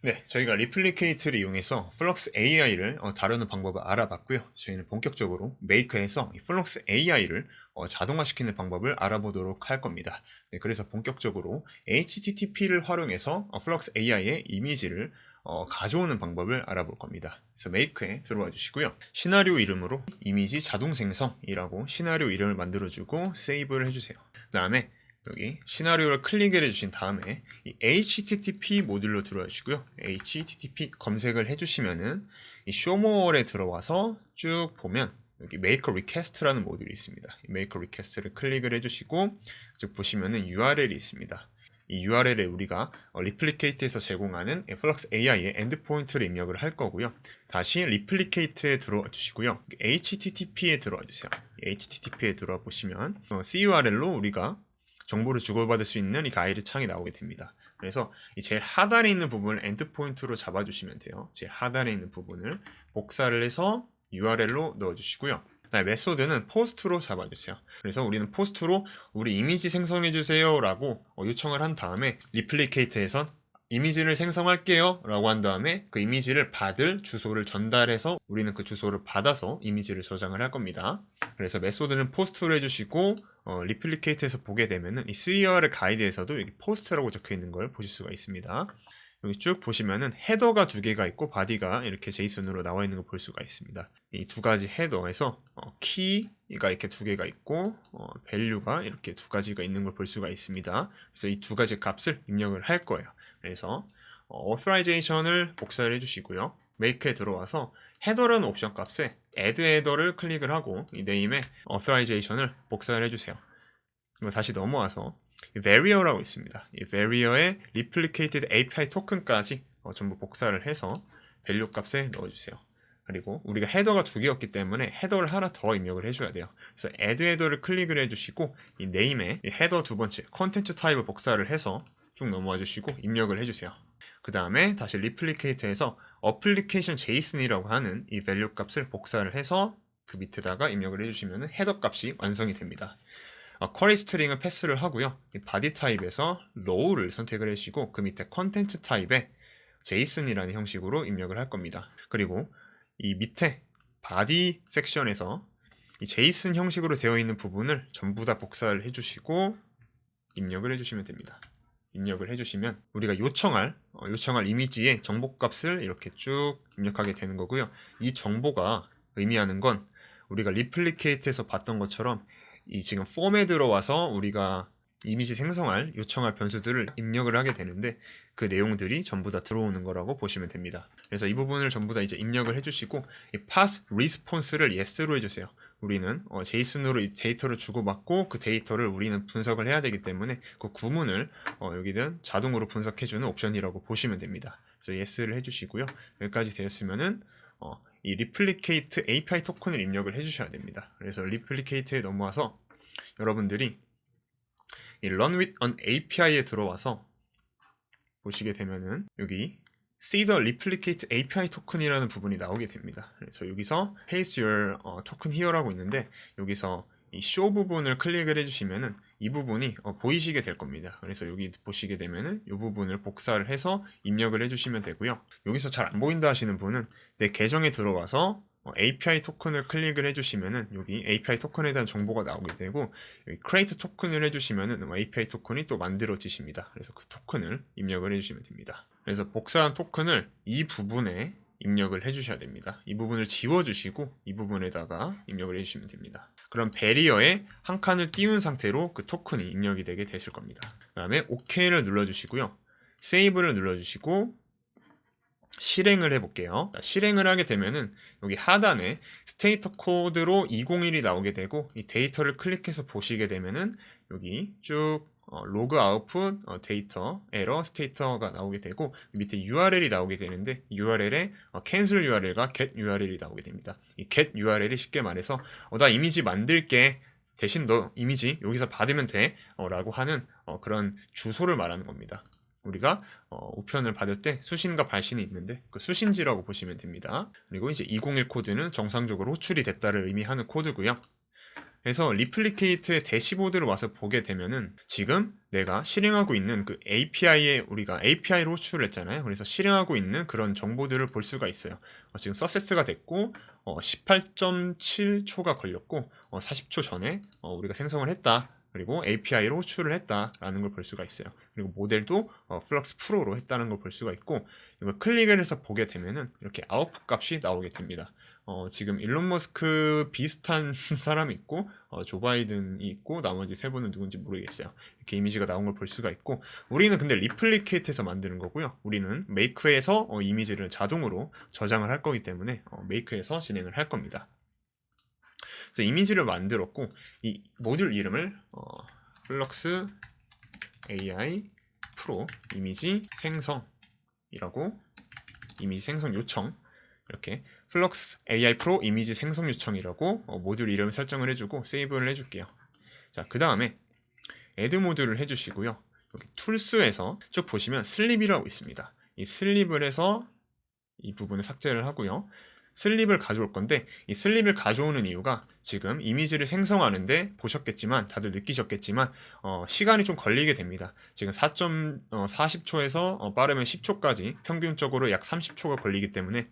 네, 저희가 리플리케이트를 이용해서 플럭스 AI를 다루는 방법을 알아봤고요. 저희는 본격적으로 메이커에서 이 플럭스 AI를 자동화시키는 방법을 알아보도록 할 겁니다. 네, 그래서 본격적으로 HTTP를 활용해서 플럭스 AI의 이미지를 가져오는 방법을 알아볼 겁니다. 그래서 메이크에 들어와 주시고요. 시나리오 이름으로 이미지 자동 생성이라고 시나리오 이름을 만들어주고 세이브를 해주세요. 그 다음에 여기 시나리오를 클릭을 해주신 다음에 이 HTTP 모듈로 들어와 주시고요. HTTP 검색을 해주시면은 이 쇼모어에 들어와서 쭉 보면 여기 Make a Request라는 모듈이 있습니다. 이 Make a Request를 클릭을 해주시고 쭉 보시면은 URL이 있습니다. 이 URL에 우리가 리플리케이트에서 제공하는 플럭스 AI의 엔드포인트를 입력을 할 거고요. 다시 리플리케이트에 들어와 주시고요. HTTP에 들어와 주세요. HTTP에 들어와 보시면 CURL로 우리가 정보를 주고받을 수 있는 이 가이드 창이 나오게 됩니다. 그래서 이 제일 하단에 있는 부분을 엔드포인트로 잡아주시면 돼요. 제일 하단에 있는 부분을 복사를 해서 URL로 넣어주시고요. 메소드는 포스트로 잡아주세요. 그래서 우리는 포스트로 우리 이미지 생성해주세요 라고 요청을 한 다음에 리플리케이트에선 이미지를 생성할게요 라고 한 다음에 그 이미지를 받을 주소를 전달해서 우리는 그 주소를 받아서 이미지를 저장을 할 겁니다. 그래서 메소드는 포스트로 해주시고 리플리케이트에서 보게 되면은 이 CURL 가이드에서도 여기 포스트라고 적혀 있는 걸 보실 수가 있습니다. 여기 쭉 보시면은 헤더가 두 개가 있고 바디가 이렇게 제이슨으로 나와 있는 걸 볼 수가 있습니다. 이 두 가지 헤더에서 키가 이렇게 두 개가 있고 밸류가 이렇게 두 가지가 있는 걸 볼 수가 있습니다. 그래서 이 두 가지 값을 입력을 할 거예요. 그래서 authorization을 복사를 해주시고요. make에 들어와서 헤더라는 옵션 값에 add 헤더를 클릭을 하고 이 name에 authorization을 복사를 해주세요. 이거 다시 넘어와서 vario라고 있습니다. 이 vario에 replicated API 토큰까지 전부 복사를 해서 밸류 값에 넣어주세요. 그리고 우리가 헤더가 두 개였기 때문에 헤더를 하나 더 입력을 해줘야 돼요. 그래서 add 헤더를 클릭을 해주시고 이 name에 이 헤더 두 번째 컨텐츠 타입을 복사를 해서 쭉 넘어와 주시고 입력을 해주세요. 그 다음에 다시 리플리케이트에서 application JSON이라고 하는 이 밸류 값을 복사를 해서 그 밑에다가 입력을 해주시면 헤더 값이 완성이 됩니다. 쿼리 스트링은 패스를 하고요. 바디 타입에서 low를 선택을 해주시고 그 밑에 컨텐츠 타입에 JSON이라는 형식으로 입력을 할 겁니다. 그리고 이 밑에 바디 섹션에서 이 JSON 형식으로 되어 있는 부분을 전부 다 복사를 해주시고 입력을 해주시면 됩니다. 입력을 해주시면 우리가 요청할 이미지의 정보값을 이렇게 쭉 입력하게 되는 거고요. 이 정보가 의미하는 건 우리가 리플리케이트에서 봤던 것처럼 이 지금 폼에 들어와서 우리가 이미지 생성할 요청할 변수들을 입력을 하게 되는데 그 내용들이 전부 다 들어오는 거라고 보시면 됩니다. 그래서 이 부분을 전부 다 이제 입력을 해주시고 이 pass response를 yes로 해주세요. 우리는 JSON으로 이 데이터를 주고받고 그 데이터를 우리는 분석을 해야 되기 때문에 그 구문을 여기는 자동으로 분석해주는 옵션이라고 보시면 됩니다. 그래서 yes를 해주시고요. 여기까지 되었으면은 이 리플리케이트 API 토큰을 입력을 해주셔야 됩니다. 그래서 리플리케이트에 넘어와서 여러분들이 이 Run with an API에 들어와서 보시게 되면은 여기 See the Replicate API 토큰이라는 부분이 나오게 됩니다. 그래서 여기서 Paste your token here라고 있는데 여기서 이 show 부분을 클릭을 해주시면은 이 부분이 보이시게 될 겁니다. 그래서 여기 보시게 되면은 이 부분을 복사를 해서 입력을 해주시면 되고요. 여기서 잘 안 보인다 하시는 분은 내 계정에 들어가서 API 토큰을 클릭을 해주시면은 여기 API 토큰에 대한 정보가 나오게 되고 여기 create 토큰을 해주시면은 API 토큰이 또 만들어지십니다. 그래서 그 토큰을 입력을 해주시면 됩니다. 그래서 복사한 토큰을 이 부분에 입력을 해주셔야 됩니다. 이 부분을 지워주시고 이 부분에다가 입력을 해주시면 됩니다. 그럼 베리어에 한 칸을 띄운 상태로 그 토큰이 입력이 되게 되실 겁니다. 그 다음에 OK를 눌러주시고요. 세이브를 눌러주시고 실행을 해볼게요. 실행을 하게 되면은 여기 하단에 스테이터 코드로 201이 나오게 되고 이 데이터를 클릭해서 보시게 되면은 여기 쭉 로그 아웃풋 데이터 에러 스테이터가 나오게 되고 밑에 URL이 나오게 되는데 URL에 cancel URL과 get URL이 나오게 됩니다. 이 get URL이 쉽게 말해서 나 이미지 만들게 대신 너 이미지 여기서 받으면 돼 라고 하는 그런 주소를 말하는 겁니다. 우리가 우편을 받을 때 수신과 발신이 있는데 그 수신지라고 보시면 됩니다. 그리고 이제 201 코드는 정상적으로 호출이 됐다를 의미하는 코드고요. 그래서 리플리케이트의 대시보드를 와서 보게 되면은 지금 내가 실행하고 있는 그 API에 우리가 API로 호출을 했잖아요. 그래서 실행하고 있는 그런 정보들을 볼 수가 있어요. 지금 서세스가 됐고 18.7초가 걸렸고 40초 전에 우리가 생성을 했다. 그리고 API로 호출을 했다라는 걸 볼 수가 있어요. 그리고 모델도 플럭스 프로로 했다는 걸 볼 수가 있고, 이걸 클릭을 해서 보게 되면은 이렇게 아웃풋 값이 나오게 됩니다. 지금 일론 머스크 비슷한 사람이 있고 조 바이든이 있고 나머지 세 분은 누군지 모르겠어요. 이렇게 이미지가 나온 걸 볼 수가 있고, 우리는 근데 리플리케이트에서 만드는 거고요. 우리는 메이크에서 이미지를 자동으로 저장을 할 거기 때문에 메이크에서 진행을 할 겁니다. 그래서 이미지를 만들었고, 이 모듈 이름을 플럭스 AI 프로 이미지 생성이라고, 이미지 생성 요청, 이렇게 플럭스 AI 프로 이미지 생성 요청이라고 모듈 이름을 설정을 해주고 세이브를 해줄게요. 자, 그 다음에 애드 모듈을 해주시고요. 여기 툴스에서 쭉 보시면 슬립이라고 있습니다. 이 슬립을 해서 이 부분을 삭제를 하고요. 슬립을 가져올 건데, 이 슬립을 가져오는 이유가 지금 이미지를 생성하는데 보셨겠지만, 다들 느끼셨겠지만 시간이 좀 걸리게 됩니다. 지금 4.40초에서 빠르면 10초까지 평균적으로 약 30초가 걸리기 때문에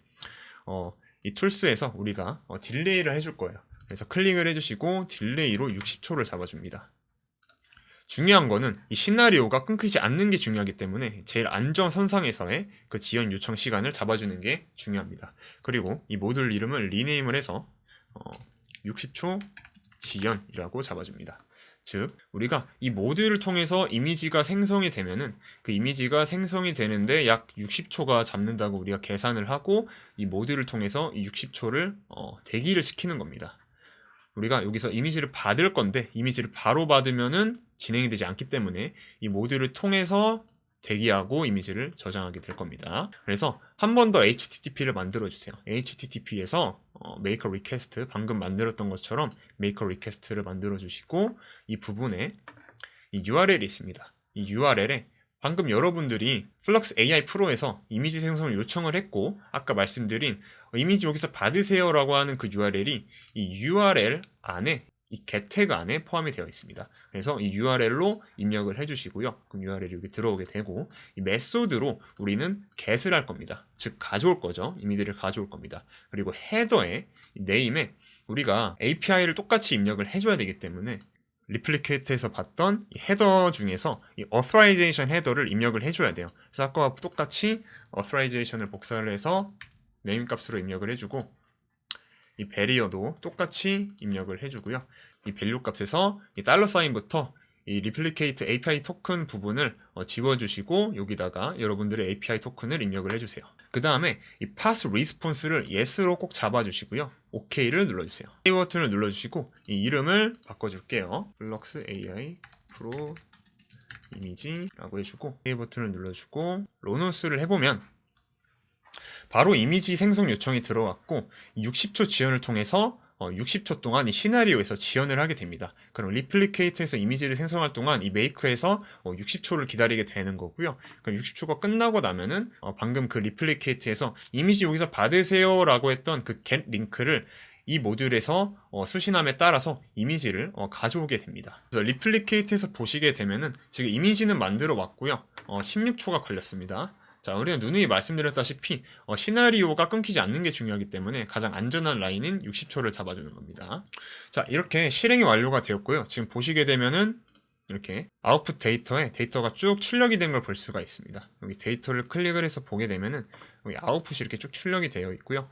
이 툴스에서 우리가 딜레이를 해줄 거예요. 그래서 클릭을 해주시고 딜레이로 60초를 잡아줍니다. 중요한 거는 이 시나리오가 끊기지 않는 게 중요하기 때문에 제일 안전선상에서의 그 지연 요청 시간을 잡아주는 게 중요합니다. 그리고 이 모듈 이름을 리네임을 해서 60초 지연이라고 잡아줍니다. 즉 우리가 이 모듈을 통해서 이미지가 생성이 되면은 그 이미지가 생성이 되는데 약 60초가 잡는다고 우리가 계산을 하고, 이 모듈을 통해서 이 60초를 대기를 시키는 겁니다. 우리가 여기서 이미지를 받을 건데 이미지를 바로 받으면은 진행이 되지 않기 때문에 이 모듈을 통해서 대기하고 이미지를 저장하게 될 겁니다. 그래서 한 번 더 HTTP를 만들어 주세요. HTTP에서 make a request, 방금 만들었던 것처럼 make a request를 만들어 주시고, 이 부분에 이 URL이 있습니다. 이 URL에 방금 여러분들이 플럭스 AI 프로에서 이미지 생성을 요청을 했고, 아까 말씀드린 이미지 여기서 받으세요 라고 하는 그 URL이 이 URL 안에, 이 get 태그 안에 포함이 되어 있습니다. 그래서 이 URL로 입력을 해주시고요. 그럼 URL이 여기 들어오게 되고, 이 메소드로 우리는 get을 할 겁니다. 즉 가져올 거죠. 이미지를 가져올 겁니다. 그리고 헤더에, 네임에 우리가 API를 똑같이 입력을 해줘야 되기 때문에 리플리케이트에서 봤던 이 헤더 중에서 이 authorization 헤더를 입력을 해줘야 돼요. 그래서 아까와 똑같이 authorization을 복사를 해서 네임 값으로 입력을 해주고, 이 배리어도 똑같이 입력을 해주고요. 이 밸류 값에서 이 $사인부터 이 리플리케이트 API 토큰 부분을 지워주시고 여기다가 여러분들의 API 토큰을 입력을 해주세요. 그 다음에 이 pass response를 yes로 꼭 잡아주시고요. OK를 눌러주세요. OK 버튼을 눌러주시고 이 이름을 바꿔줄게요. 플럭스 AI 프로 이미지라고 해주고 OK 버튼을 눌러주고 로노스를 해보면 바로 이미지 생성 요청이 들어왔고 60초 지연을 통해서 60초 동안 이 시나리오에서 지연을 하게 됩니다. 그럼 리플리케이트에서 이미지를 생성할 동안 이 메이크에서 60초를 기다리게 되는 거고요. 그럼 60초가 끝나고 나면은 방금 그 리플리케이트에서 이미지 여기서 받으세요 라고 했던 그 get 링크를 이 모듈에서 수신함에 따라서 이미지를 가져오게 됩니다. 그래서 리플리케이트에서 보시게 되면은 지금 이미지는 만들어 왔고요. 16초가 걸렸습니다. 자, 우리는 누누이 말씀드렸다시피 시나리오가 끊기지 않는 게 중요하기 때문에 가장 안전한 라인인 60초를 잡아주는 겁니다. 자, 이렇게 실행이 완료가 되었고요. 지금 보시게 되면은 이렇게 아웃풋 데이터에 데이터가 쭉 출력이 된 걸 볼 수가 있습니다. 여기 데이터를 클릭을 해서 보게 되면은 여기 아웃풋이 이렇게 쭉 출력이 되어 있고요.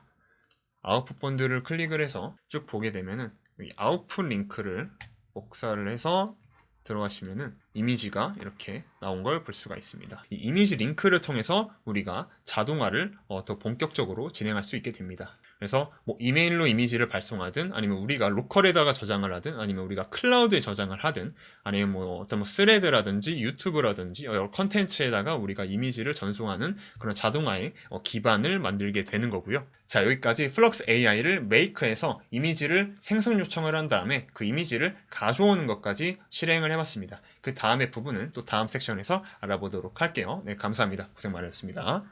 아웃풋 번들을 클릭을 해서 쭉 보게 되면은 여기 아웃풋 링크를 복사를 해서 들어가시면은 이미지가 이렇게 나온 걸 볼 수가 있습니다. 이 이미지 링크를 통해서 우리가 자동화를 더 본격적으로 진행할 수 있게 됩니다. 그래서 뭐 이메일로 이미지를 발송하든, 아니면 우리가 로컬에다가 저장을 하든, 아니면 우리가 클라우드에 저장을 하든, 아니면 뭐 어떤 뭐 스레드라든지 유튜브라든지 여러 컨텐츠에다가 우리가 이미지를 전송하는 그런 자동화의 기반을 만들게 되는 거고요. 자, 여기까지 플럭스 AI를 메이크에서 이미지를 생성 요청을 한 다음에 그 이미지를 가져오는 것까지 실행을 해봤습니다. 그 다음의 부분은 또 다음 섹션에서 알아보도록 할게요. 네, 감사합니다. 고생 많으셨습니다.